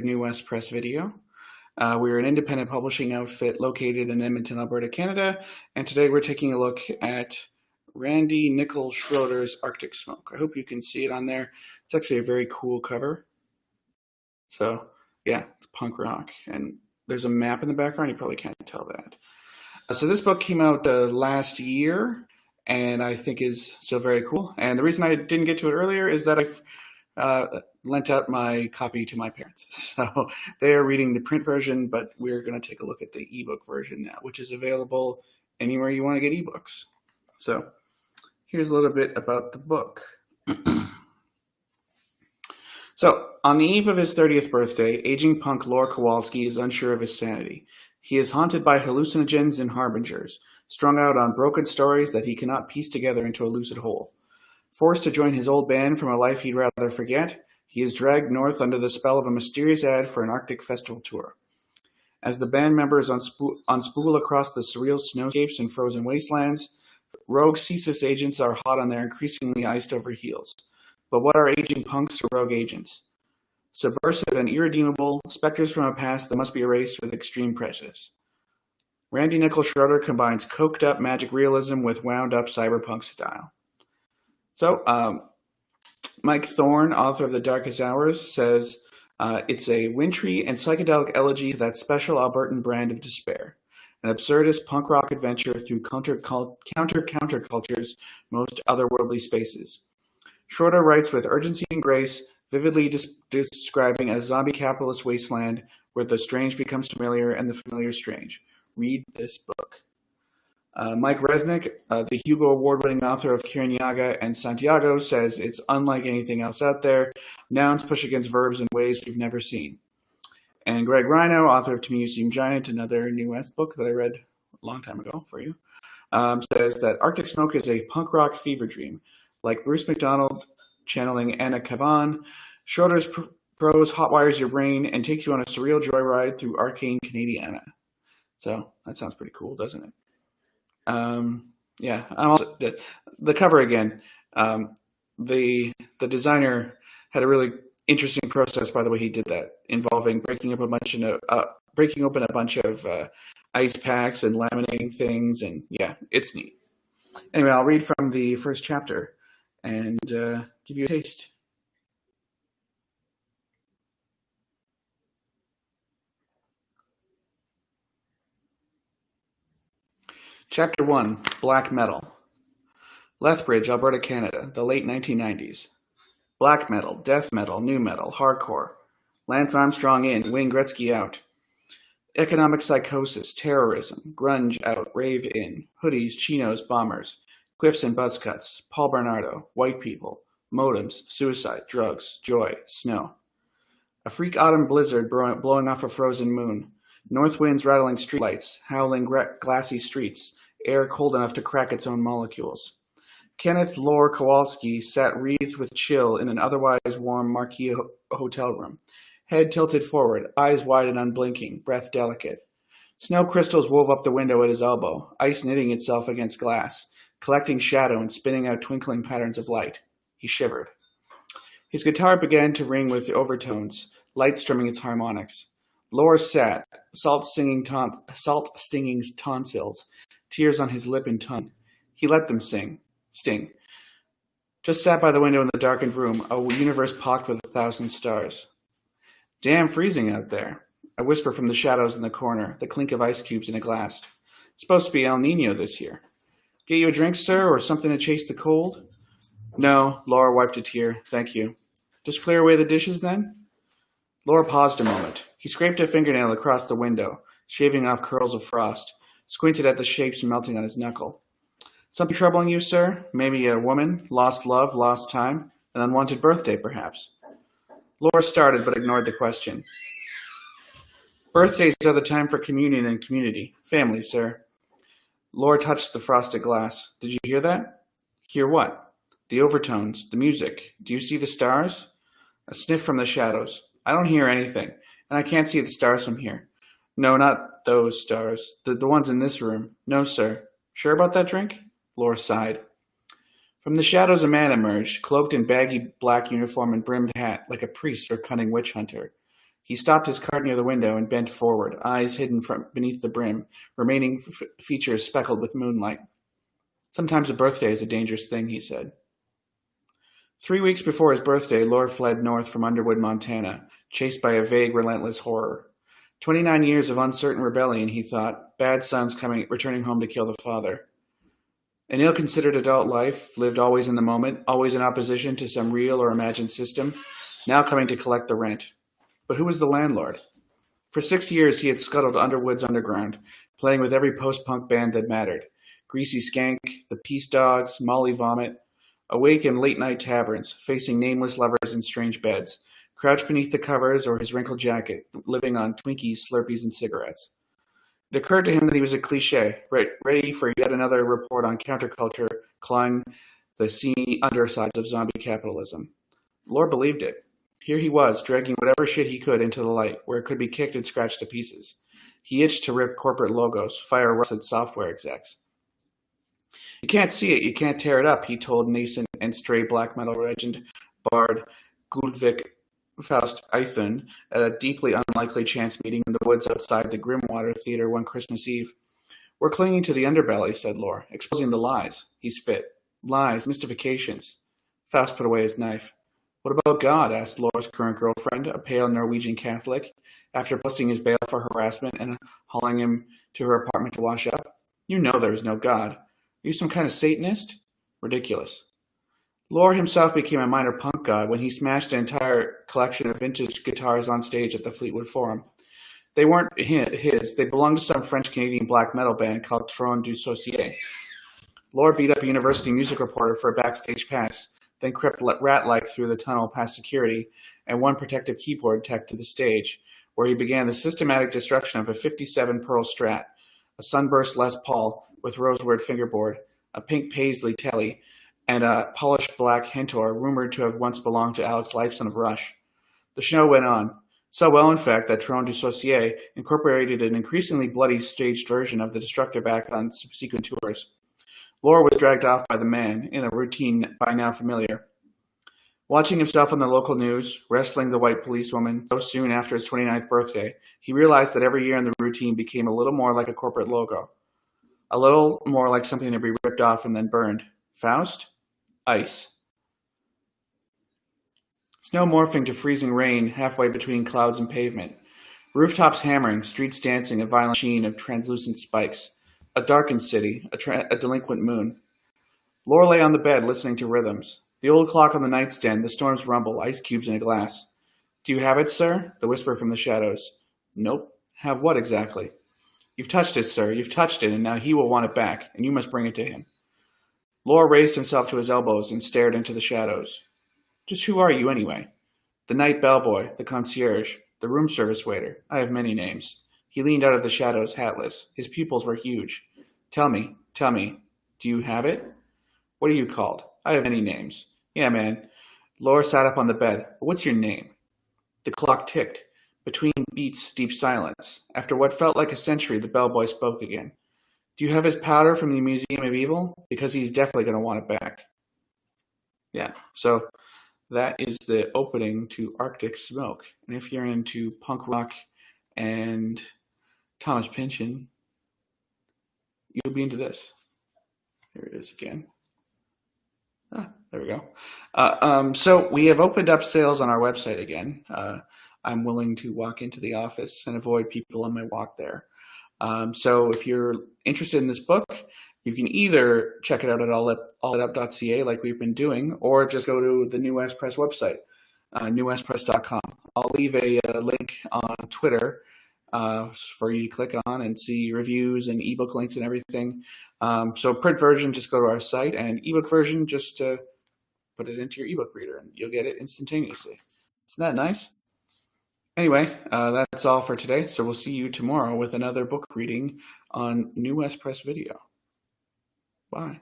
NeWest Press Video. We're an independent publishing outfit located in Edmonton, Alberta, Canada, and today we're taking a look at Randy Nikkel Schroeder's Arctic Smoke. I hope you can see it on there. It's actually a very cool cover. So, yeah, it's punk rock, and there's a map in the background. You probably can't tell that. So this book came out last year, and I think is still very cool. And the reason I didn't get to it earlier is that I've lent out my copy to my parents. So they are reading the print version, but we're going to take a look at the ebook version now, which is available anywhere you want to get ebooks. So here's a little bit about the book. So, on the eve of his 30th birthday, aging punk Lore Kowalski is unsure of his sanity. He is haunted by hallucinogens and harbingers, strung out on broken stories that he cannot piece together into a lucid whole. Forced to join his old band from a life he'd rather forget, he is dragged north under the spell of a mysterious ad for an Arctic festival tour. As the band members unspool across the surreal snowscapes and frozen wastelands, rogue CSIS agents are hot on their increasingly iced-over heels. But what are aging punks or rogue agents? Subversive and irredeemable, specters from a past that must be erased with extreme prejudice. Randy Nikkel Schroeder combines coked-up magic realism with wound-up cyberpunk style. So, Mike Thorne, author of The Darkest Hours, says it's a wintry and psychedelic elegy to that special Albertan brand of despair. An absurdist punk rock adventure through counterculture's most otherworldly spaces. Schroeder writes with urgency and grace, vividly describing a zombie capitalist wasteland where the strange becomes familiar and the familiar strange. Read this book. Mike Resnick, the Hugo Award-winning author of Kirinyaga and Santiago, says it's unlike anything else out there. Nouns push against verbs in ways we've never seen. And Greg Rhino, author of To Me You Seem Giant, another NeWest book that I read a long time ago for you, says that Arctic Smoke is a punk rock fever dream. Like Bruce McDonald channeling Anna Kavan, Schroeder's prose hotwires your brain and takes you on a surreal joyride through arcane Canadiana. So that sounds pretty cool, doesn't it? Yeah, I'm also, the cover again. The designer had a really interesting process by the way he did that, involving breaking open a bunch of ice packs and laminating things, and yeah, it's neat. Anyway, I'll read from the first chapter and give you a taste. Chapter 1, Black Metal. Lethbridge, Alberta, Canada, the late 1990s. Black metal, death metal, new metal, hardcore. Lance Armstrong in, Wayne Gretzky out. Economic psychosis, terrorism, grunge out, rave in. Hoodies, chinos, bombers. Quiffs and buzzcuts, Paul Bernardo, white people, modems, suicide, drugs, joy, snow. A freak autumn blizzard blowing off a frozen moon. North winds rattling streetlights, howling glassy streets, air cold enough to crack its own molecules. Kenneth Lore Kowalski sat wreathed with chill in an otherwise warm marquee hotel room. Head tilted forward, eyes wide and unblinking, breath delicate. Snow crystals wove up the window at his elbow, ice knitting itself against glass, collecting shadow and spinning out twinkling patterns of light. He shivered. His guitar began to ring with overtones, light strumming its harmonics. Lore sat, salt-stinging tonsils, tears on his lip and tongue. He let them sting. Just sat by the window in the darkened room, a universe pocked with 1,000 stars. Damn freezing out there. A whisper from the shadows in the corner, the clink of ice cubes in a glass. It's supposed to be El Nino this year. Get you a drink, sir, or something to chase the cold? No, Laura wiped a tear. Thank you. Just clear away the dishes, then? Laura paused a moment. He scraped a fingernail across the window, shaving off curls of frost, squinted at the shapes melting on his knuckle. Something troubling you, sir? Maybe a woman, lost love, lost time, an unwanted birthday, perhaps. Laura started, but ignored the question. Birthdays are the time for communion and community. Family, sir. Laura touched the frosted glass. Did you hear that? Hear what? The overtones, the music. Do you see the stars? A sniff from the shadows. I don't hear anything, and I can't see the stars from here. No, not those stars. The ones in this room. No, sir. Sure about that drink? Laura sighed. From the shadows a man emerged, cloaked in baggy black uniform and brimmed hat, like a priest or cunning witch hunter. He stopped his cart near the window and bent forward, eyes hidden from beneath the brim, remaining features speckled with moonlight. Sometimes a birthday is a dangerous thing, he said. 3 weeks before his birthday, Lord fled north from Underwood, Montana, chased by a vague, relentless horror. 29 years of uncertain rebellion, he thought, bad sons returning home to kill the father. An ill-considered adult life, lived always in the moment, always in opposition to some real or imagined system, now coming to collect the rent. But who was the landlord? For 6 years he had scuttled Underwood's underground, playing with every post-punk band that mattered. Greasy Skank, the Peace Dogs, Molly Vomit, awake in late-night taverns, facing nameless lovers in strange beds, crouched beneath the covers or his wrinkled jacket, living on Twinkies, Slurpees, and cigarettes. It occurred to him that he was a cliché, ready for yet another report on counterculture clawing the seamy undersides of zombie capitalism. Lord believed it. Here he was, dragging whatever shit he could into the light, where it could be kicked and scratched to pieces. He itched to rip corporate logos, fire rusted software execs. You can't see it, you can't tear it up, he told nascent and stray black metal legend bard Gudvik Faust Eithun at a deeply unlikely chance meeting in the woods outside the Grimwater Theater one Christmas Eve. We're clinging to the underbelly, said Lore, exposing the lies. He spit. Lies, mystifications. Faust put away his knife. What about God? Asked Lore's current girlfriend, a pale Norwegian Catholic, after posting his bail for harassment and hauling him to her apartment to wash up. You know there is no God. Are you some kind of Satanist? Ridiculous. Lore himself became a minor punk god when he smashed an entire collection of vintage guitars on stage at the Fleetwood Forum. They weren't his. They belonged to some French-Canadian black metal band called Tron du Saucier. Lore beat up a university music reporter for a backstage pass, then crept rat-like through the tunnel past security and one protective keyboard tech to the stage, where he began the systematic destruction of a 57 Pearl Strat, a sunburst Les Paul with roseword fingerboard, a pink Paisley Telly, and a polished black Hentor rumored to have once belonged to Alex Lifeson of Rush. The show went on, so well in fact that Tron du Saucier incorporated an increasingly bloody staged version of the Destructive Act on subsequent tours. Lore was dragged off by the man, in a routine by now familiar. Watching himself on the local news, wrestling the white policewoman so soon after his 29th birthday, he realized that every year in the routine became a little more like a corporate logo. A little more like something to be ripped off and then burned. Faust? Ice. Snow morphing to freezing rain halfway between clouds and pavement. Rooftops hammering, streets dancing, a violent sheen of translucent spikes. A darkened city, a delinquent moon. Lore lay on the bed listening to rhythms. The old clock on the nightstand, the storm's rumble, ice cubes in a glass. Do you have it, sir? The whisper from the shadows. Nope. Have what exactly? You've touched it, sir. You've touched it, and now he will want it back, and you must bring it to him. Lore raised himself to his elbows and stared into the shadows. Just who are you, anyway? The night bellboy, the concierge, the room service waiter. I have many names. He leaned out of the shadows, hatless. His pupils were huge. Tell me, do you have it? What are you called? I have many names. Yeah, man. Lore sat up on the bed. What's your name? The clock ticked. Between beats, deep silence. After what felt like a century, the bellboy spoke again. Do you have his powder from the Museum of Evil? Because he's definitely going to want it back. Yeah, so that is the opening to Arctic Smoke. And if you're into punk rock and Thomas Pynchon, you'll be into this. There it is again. There we go. So we have opened up sales on our website again. I'm willing to walk into the office and avoid people on my walk there. So if you're interested in this book, you can either check it out at allitup.ca like we've been doing, or just go to the NeWest Press website, newwestpress.com. I'll leave a link on Twitter for you to click on and see reviews and ebook links and everything. So print version, just go to our site, and ebook version, just put it into your ebook reader and you'll get it instantaneously. Isn't that nice? Anyway, that's all for today. So we'll see you tomorrow with another book reading on NeWest Press Video. Bye.